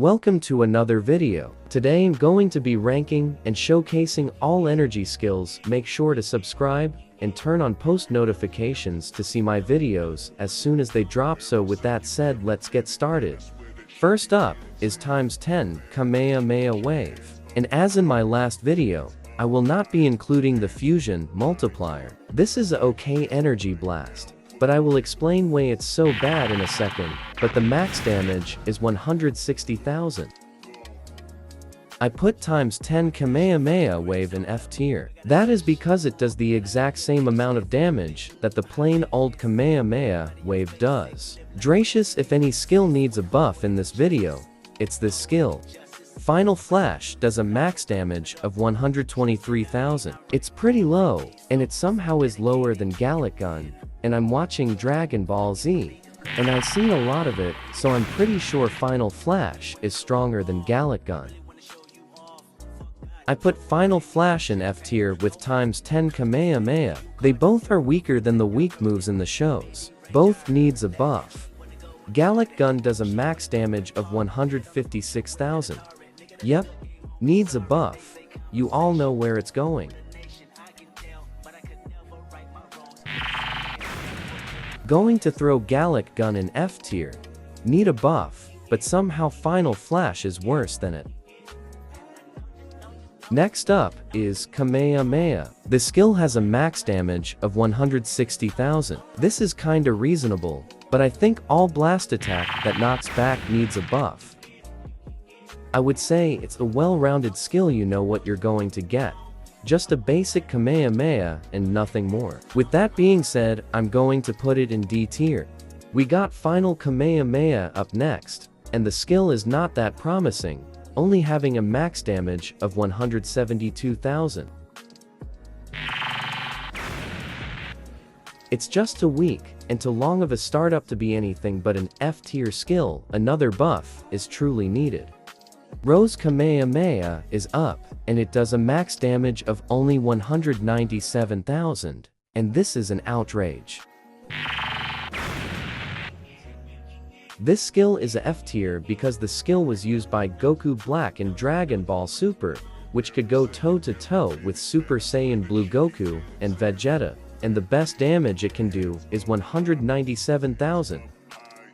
Welcome to another video. Today I'm going to be ranking and showcasing all energy skills. Make sure to subscribe and turn on post notifications to see my videos as soon as they drop. So with that said, let's get started. First up is times 10 Kamehameha Wave. And as in my last video, I will not be including the fusion multiplier. This is a okay energy blast, but I will explain why it's so bad in a second. But the max damage is 160,000. I put times 10 Kamehameha Wave in F tier. That is because it does the exact same amount of damage that the plain old Kamehameha Wave does. Dracious, if any skill needs a buff in this video, it's this skill. Final Flash does a max damage of 123,000. It's pretty low, and it somehow is lower than Gallic Gun, and I'm watching Dragon Ball Z, and I've seen a lot of it, so I'm pretty sure Final Flash is stronger than Gallic Gun. I put Final Flash in F tier with times 10 Kamehameha. They both are weaker than the weak moves in the shows. Both needs a buff. Gallic Gun does a max damage of 156,000. Yep, needs a buff. You all know where it's going. Going to throw Gallic Gun in F tier. Need a buff, but somehow Final Flash is worse than it. Next up is Kamehameha. The skill has a max damage of 160,000. This is kinda reasonable, but I think all blast attack that knocks back needs a buff. I would say it's a well-rounded skill. You know what you're going to get. Just a basic Kamehameha and nothing more. With that being said, I'm going to put it in D tier. We got Final Kamehameha up next, and the skill is not that promising, only having a max damage of 172,000. It's just too weak and too long of a startup to be anything but an F tier skill. Another buff is truly needed. Rose Kamehameha is up, and it does a max damage of only 197,000, and this is an outrage. This skill is a F tier because the skill was used by Goku Black in Dragon Ball Super, which could go toe-to-toe with Super Saiyan Blue Goku and Vegeta, and the best damage it can do is 197,000.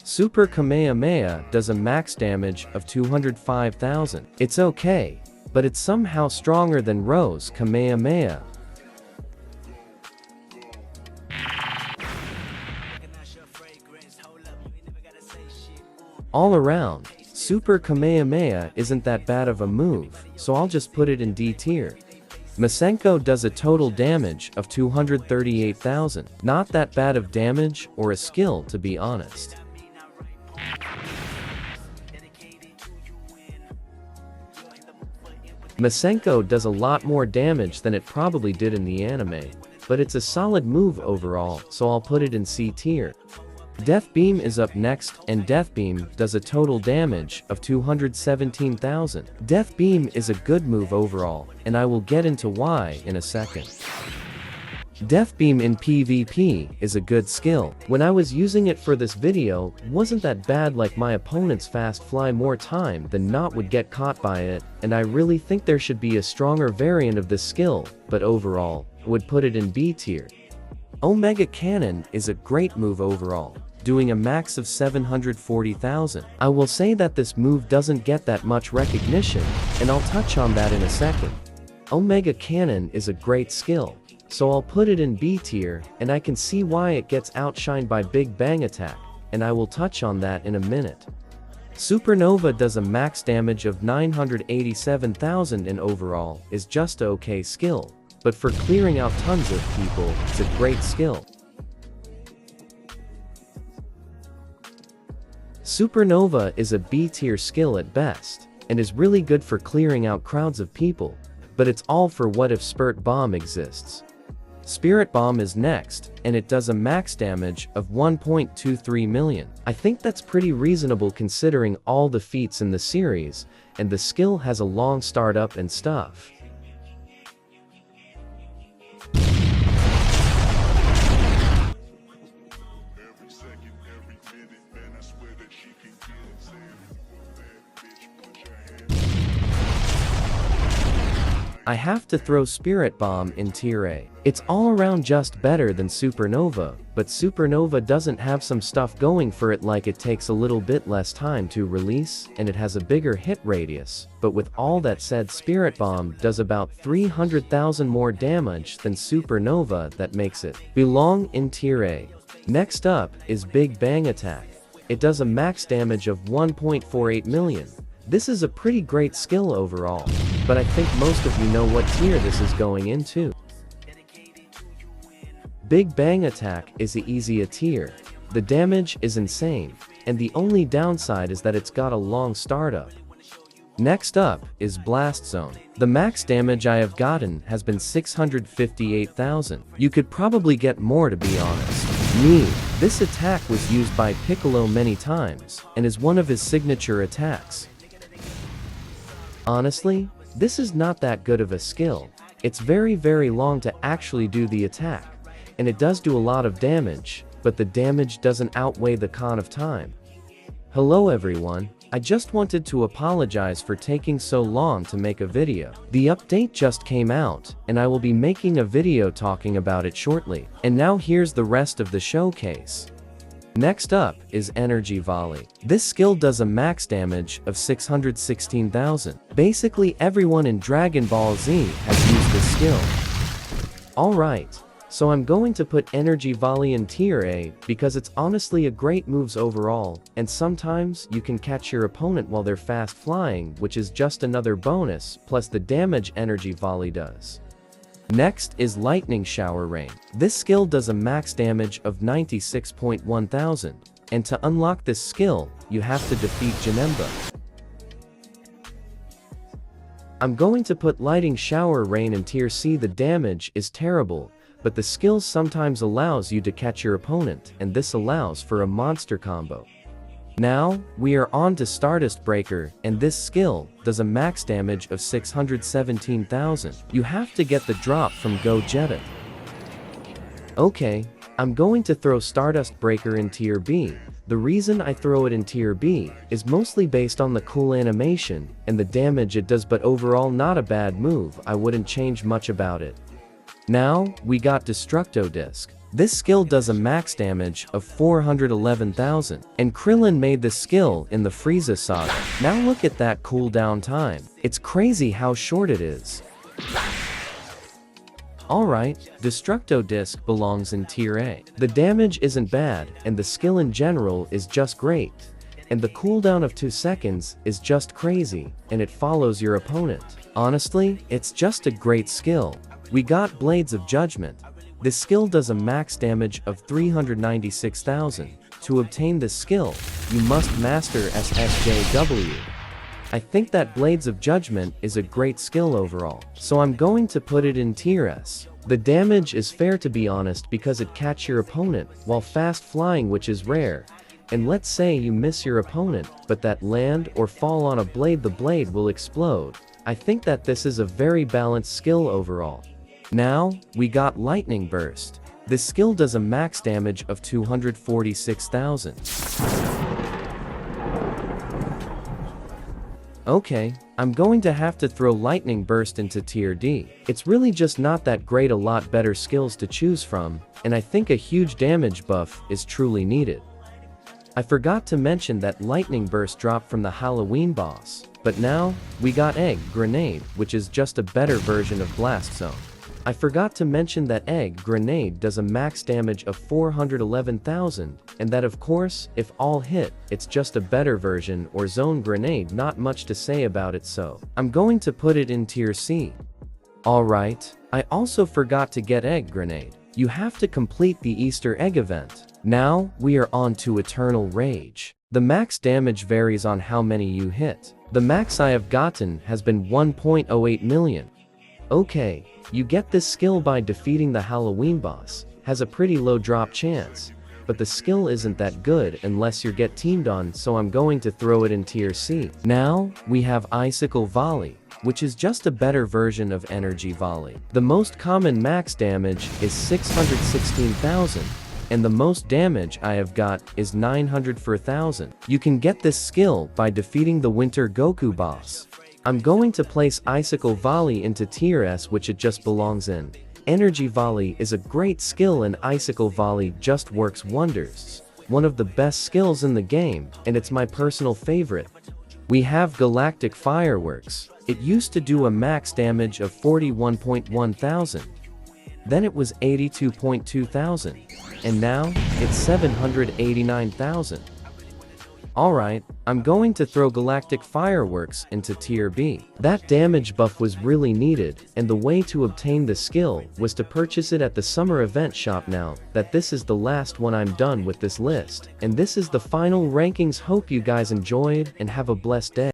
Super Kamehameha does a max damage of 205,000. It's okay, but it's somehow stronger than Rose Kamehameha. All around, Super Kamehameha isn't that bad of a move, so I'll just put it in D tier. Masenko does a total damage of 238,000. Not that bad of damage or a skill, to be honest. Masenko does a lot more damage than it probably did in the anime, but it's a solid move overall, so I'll put it in C tier. Death Beam is up next, and Death Beam does a total damage of 217,000. Death Beam is a good move overall, and I will get into why in a second. Death Beam in PvP is a good skill. When I was using it for this video, wasn't that bad. Like my opponent's fast fly more time than not would get caught by it, and I really think there should be a stronger variant of this skill, but overall, would put it in B tier. Omega Cannon is a great move overall, doing a max of 740,000. I will say that this move doesn't get that much recognition, and I'll touch on that in a second. Omega Cannon is a great skill, so I'll put it in B tier, and I can see why it gets outshined by Big Bang Attack, and I will touch on that in a minute. Supernova does a max damage of 987,000 and overall is just a okay skill, but for clearing out tons of people, it's a great skill. Supernova is a B tier skill at best, and is really good for clearing out crowds of people, but it's all for what if Spirit Bomb exists. Spirit Bomb is next, and it does a max damage of 1.23 million. I think that's pretty reasonable considering all the feats in the series, and the skill has a long startup and stuff. I have to throw Spirit Bomb in tier A. It's all around just better than Supernova, but Supernova doesn't have some stuff going for it, like it takes a little bit less time to release and it has a bigger hit radius. But with all that said, Spirit Bomb does about 300,000 more damage than Supernova. That makes it belong in tier A. Next up is Big Bang Attack. It does a max damage of 1.48 million. This is a pretty great skill overall, but I think most of you know what tier this is going into. Big Bang Attack is the easy tier. The damage is insane, and the only downside is that it's got a long startup. Next up is Blast Zone. The max damage I have gotten has been 658,000. You could probably get more, to be honest. This attack was used by Piccolo many times, and is one of his signature attacks. Honestly, this is not that good of a skill. It's very long to actually do the attack, and it does do a lot of damage, but the damage doesn't outweigh the con of time. Hello everyone, I just wanted to apologize for taking so long to make a video. The update just came out, and I will be making a video talking about it shortly. And now here's the rest of the showcase. Next up is Energy Volley. This skill does a max damage of 616,000. Basically everyone in Dragon Ball Z has used this skill. Alright, so I'm going to put Energy Volley in tier A because it's honestly a great moves overall, and sometimes you can catch your opponent while they're fast flying, which is just another bonus, plus the damage Energy Volley does. Next is Lightning Shower Rain. This skill does a max damage of 96.1 thousand, and to unlock this skill, you have to defeat Janemba. I'm going to put Lightning Shower Rain in tier C. The damage is terrible, but the skill sometimes allows you to catch your opponent, and this allows for a monster combo. Now, we are on to Stardust Breaker, and this skill does a max damage of 617,000. You have to get the drop from Gogeta. Okay, I'm going to throw Stardust Breaker in tier B. The reason I throw it in tier B is mostly based on the cool animation and the damage it does, but overall not a bad move. I wouldn't change much about it. Now, we got Destructo Disc. This skill does a max damage of 411,000, and Krillin made this skill in the Frieza saga. Now look at that cooldown time. It's crazy how short it is. Alright, Destructo Disc belongs in tier A. The damage isn't bad, and the skill in general is just great. And the cooldown of 2 seconds is just crazy, and it follows your opponent. Honestly, it's just a great skill. We got Blades of Judgment. This skill does a max damage of 396,000. To obtain this skill, you must master SSJW. I think that Blades of Judgment is a great skill overall, so I'm going to put it in tier S. The damage is fair, to be honest, because it catches your opponent while fast flying, which is rare. And let's say you miss your opponent, but that land or fall on a blade, the blade will explode. I think that this is a very balanced skill overall. Now, we got Lightning Burst. This skill does a max damage of 246,000. Okay, I'm going to have to throw Lightning Burst into tier D. It's really just not that great, a lot better skills to choose from, and I think a huge damage buff is truly needed. I forgot to mention that Lightning Burst dropped from the Halloween boss, but now, we got Egg Grenade, which is just a better version of Blast Zone. I forgot to mention that Egg Grenade does a max damage of 411,000, and that of course, if all hit, it's just a better version, or Zone Grenade. Not much to say about it, so I'm going to put it in tier C. Alright, I also forgot to get Egg Grenade. You have to complete the Easter egg event. Now, we are on to Eternal Rage. The max damage varies on how many you hit. The max I have gotten has been 1.08 million. Okay, you get this skill by defeating the Halloween boss. Has a pretty low drop chance, but the skill isn't that good unless you get teamed on, so I'm going to throw it in tier C. Now, we have Icicle Volley, which is just a better version of Energy Volley. The most common max damage is 616,000, and the most damage I have got is 904,000. You can get this skill by defeating the Winter Goku boss. I'm going to place Icicle Volley into tier S, which it just belongs in. Energy Volley is a great skill and Icicle Volley just works wonders. One of the best skills in the game, and it's my personal favorite. We have Galactic Fireworks. It used to do a max damage of 41.1 thousand. Then it was 82.2 thousand. And now, it's 789,000. Alright, I'm going to throw Galactic Fireworks into tier B. That damage buff was really needed, and the way to obtain the skill was to purchase it at the summer event shop. Now that this is the last one, I'm done with this list. And this is the final rankings. Hope you guys enjoyed and have a blessed day.